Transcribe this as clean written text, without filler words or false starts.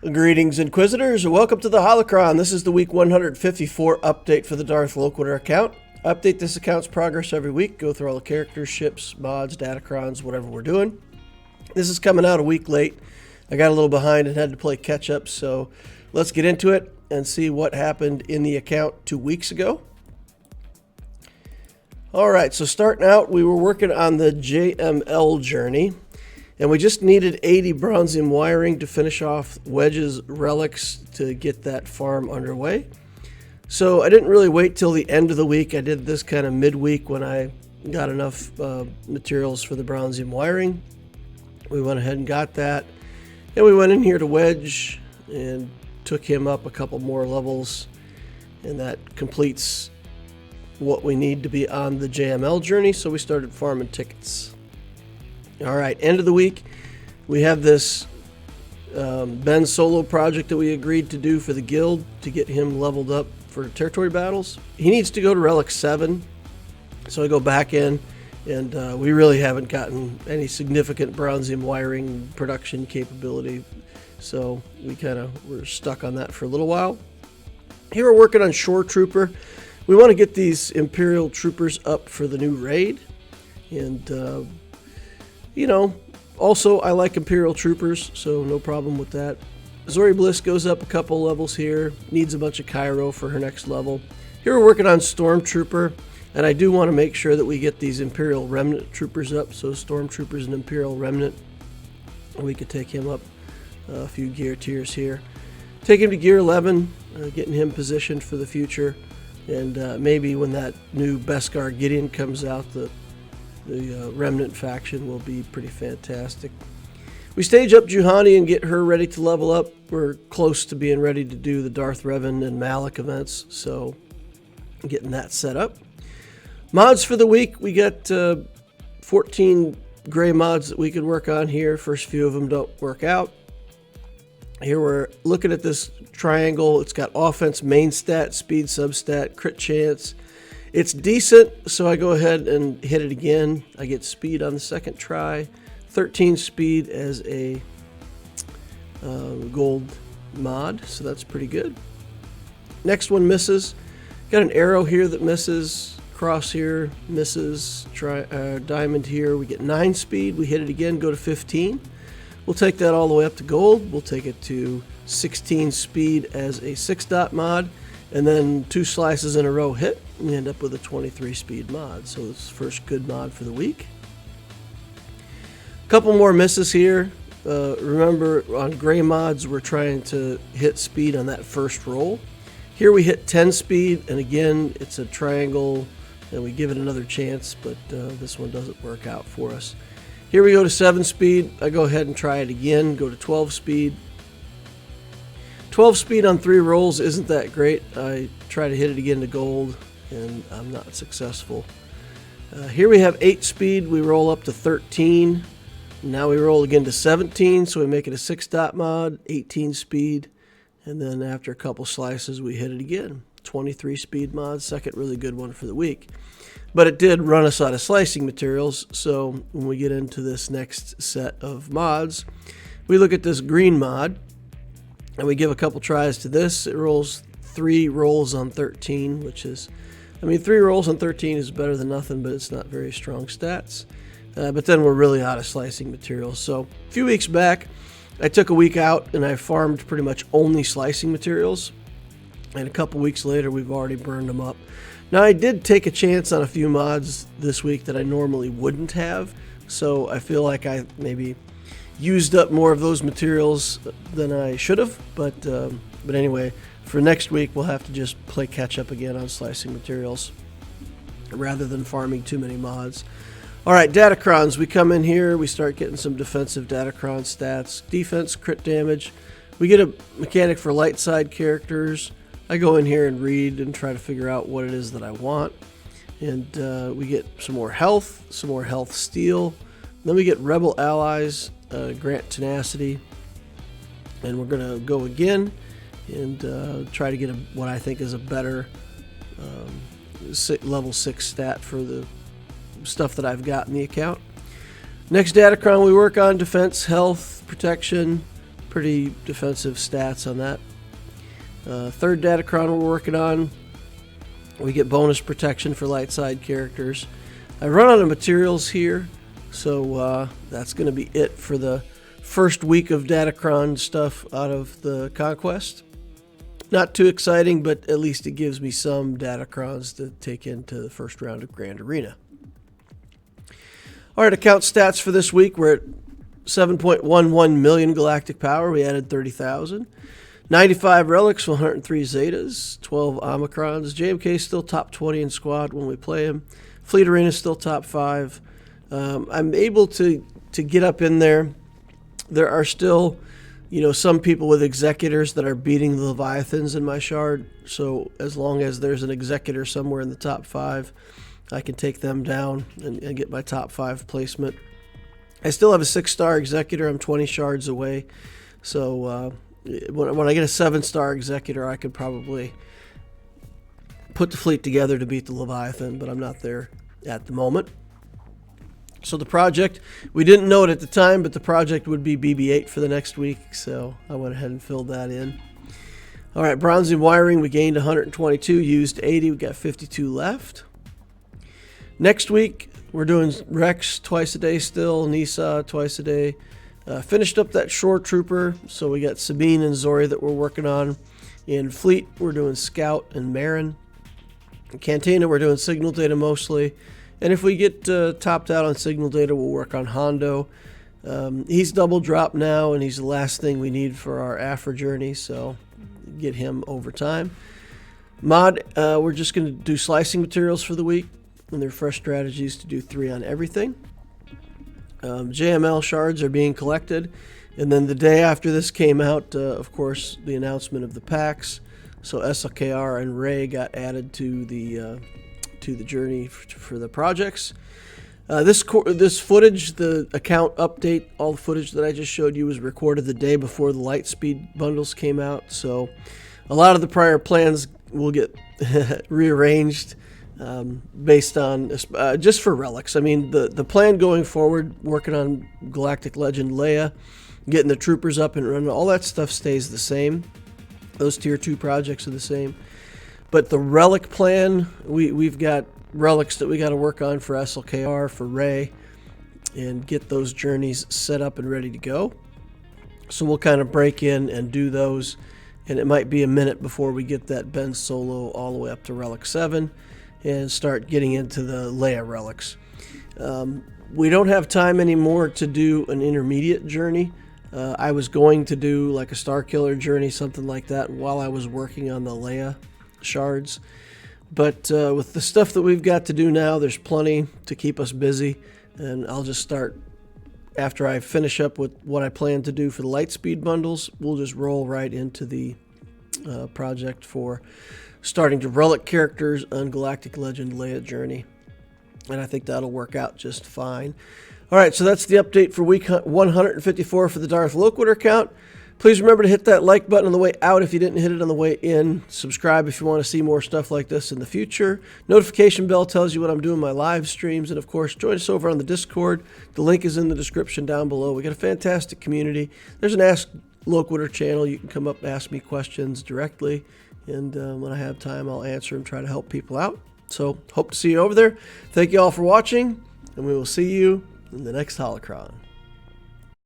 Greetings, Inquisitors, and welcome to the Holocron. This is the week 154 update for the Darth Loquitur account. Update this account's progress every week, go through all the characters, ships, mods, Datacrons, whatever we're doing. This is coming out a week late. I got a little behind and had to play catch up, so let's get into it and see what happened in the account 2 weeks ago. Alright, so starting out, we were working on the JML journey. And we just needed 80 bronzium wiring to finish off wedges, relics to get that farm underway. So I didn't really wait till the end of the week. I did this kind of midweek when I got enough materials for the bronzium wiring. We went ahead and got that. And we went in here to wedge and took him up a couple more levels. And that completes what we need to be on the JML journey. So we started farming tickets. All right, end of the week, we have this Ben solo project that we agreed to do for the guild to get him leveled up for territory battles. He needs to go to relic 7, so I go back in, and we really haven't gotten any significant bronzium wiring production capability, so we kind of were stuck on that for a little while. Here we're working on Shore Trooper. We want to get these Imperial Troopers up for the new raid, and you know, also I like Imperial Troopers, so no problem with that. Zori Bliss goes up a couple levels here, needs a bunch of Cairo for her next level. Here we're working on Stormtrooper, and I do want to make sure that we get these Imperial Remnant Troopers up, so Stormtroopers and Imperial Remnant. We could take him up a few gear tiers here. Take him to gear 11, getting him positioned for the future, and maybe when that new Beskar Gideon comes out, the Remnant faction will be pretty fantastic. We stage up Juhani and get her ready to level up. We're close to being ready to do the Darth Revan and Malak events, so getting that set up. Mods for the week, we got 14 gray mods that we could work on here. First few of them don't work out. Here we're looking at this triangle. It's got offense, main stat, speed, substat, crit chance. It's decent, so I go ahead and hit it again. I get speed on the second try. 13 speed as a gold mod, so that's pretty good. Next one misses. Got an arrow here that misses. Cross here misses. Diamond here. We get 9 speed. We hit it again, go to 15. We'll take that all the way up to gold. We'll take it to 16 speed as a 6-dot mod. And then 2 slices in a row hit, and you end up with a 23 speed mod. So it's the first good mod for the week. A couple more misses here. Remember, on gray mods, we're trying to hit speed on that first roll. Here we hit 10 speed, and again, it's a triangle, and we give it another chance, but this one doesn't work out for us. Here we go to 7 speed. I go ahead and try it again, go to 12 speed. 12 speed on 3 rolls isn't that great. I try to hit it again to gold, and I'm not successful. Here we have 8 speed. We roll up to 13. Now we roll again to 17, so we make it a 6-dot mod, 18 speed. And then after a couple slices, we hit it again. 23 speed mod, second really good one for the week. But it did run us out of slicing materials, so when we get into this next set of mods, we look at this green mod. And we give a couple tries to this. It rolls 3 rolls on 13, which is, 3 rolls on 13 is better than nothing, but it's not very strong stats. But then we're really out of slicing materials. So a few weeks back, I took a week out and I farmed pretty much only slicing materials. And a couple weeks later, we've already burned them up. Now, I did take a chance on a few mods this week that I normally wouldn't have. So I feel like I maybe used up more of those materials than I should have, but anyway, for next week we'll have to just play catch up again on slicing materials rather than farming too many mods. Alright, Datacrons, we come in here, we start getting some defensive Datacron stats, defense, crit damage. We get a mechanic for light side characters. I go in here and read and try to figure out what it is that I want, and we get some more health steal. Then we get rebel allies, grant tenacity, and we're going to go again and try to get what I think is a better level 6 stat for the stuff that I've got in the account. Next Datacron we work on defense, health, protection, Pretty defensive stats on that. Third Datacron we're working on. We get bonus protection for light side characters. I run out of materials here, so that's going to be it for the first week of Datacron stuff out of the Conquest. Not too exciting, but at least it gives me some Datacrons to take into the first round of Grand Arena. All right, account stats for this week. We're at 7.11 million galactic power. We added 30,000. 95 relics, 103 zetas, 12 omicrons. JMK still top 20 in squad when we play him. Fleet Arena still top 5. I'm able to get up in there. There are still, some people with executors that are beating the Leviathans in my shard. So as long as there's an executor somewhere in the top 5, I can take them down and get my top 5 placement. I still have a 6-star executor. I'm 20 shards away. So when I get a 7-star executor, I could probably put the fleet together to beat the Leviathan, but I'm not there at the moment. So the project, we didn't know it at the time, but the project would be BB-8 for the next week, so I went ahead and filled that in. All right, bronze wiring, we gained 122, used 80, we got 52 left. Next week, we're doing Rex twice a day still, Nisa twice a day. Finished up that Shore Trooper, so we got Sabine and Zori that we're working on. In Fleet, we're doing Scout and Marin. In Cantina, we're doing Signal Data mostly. And if we get topped out on Signal Data, we'll work on Hondo. He's double drop now, and he's the last thing we need for our Afra journey, so get him over time. Mod, we're just going to do slicing materials for the week, and their fresh strategies to do 3 on everything. JML shards are being collected, and then the day after this came out, of course, the announcement of the packs. So SLKR and Ray got added to the journey for the projects. This footage, the account update, all the footage that I just showed you was recorded the day before the Lightspeed bundles came out. So a lot of the prior plans will get rearranged. Based on just for relics. I mean, the plan going forward, working on Galactic Legend Leia, getting the troopers up and running, all that stuff stays the same. Those tier 2 projects are the same. But the relic plan, we've got relics that we got to work on for SLKR, for Ray, and get those journeys set up and ready to go. So we'll kind of break in and do those, and it might be a minute before we get that Ben Solo all the way up to Relic 7. And start getting into the Leia relics. We don't have time anymore to do an intermediate journey. I was going to do like a Star Killer journey, something like that, while I was working on the Leia shards. But with the stuff that we've got to do now, there's plenty to keep us busy. And I'll just start, after I finish up with what I plan to do for the Lightspeed bundles, we'll just roll right into the project for starting to relic characters on Galactic Legend Leia Journey. And I think that'll work out just fine. All right, so that's the update for week 154 for the Darth Loquitur account. Please remember to hit that like button on the way out if you didn't hit it on the way in. Subscribe if you want to see more stuff like this in the future. Notification bell tells you when I'm doing my live streams. And, of course, join us over on the Discord. The link is in the description down below. We got a fantastic community. There's an Ask Loquitur channel. You can come up and ask me questions directly. And when I have time, I'll answer and try to help people out. So, hope to see you over there. Thank you all for watching, and we will see you in the next Holocron.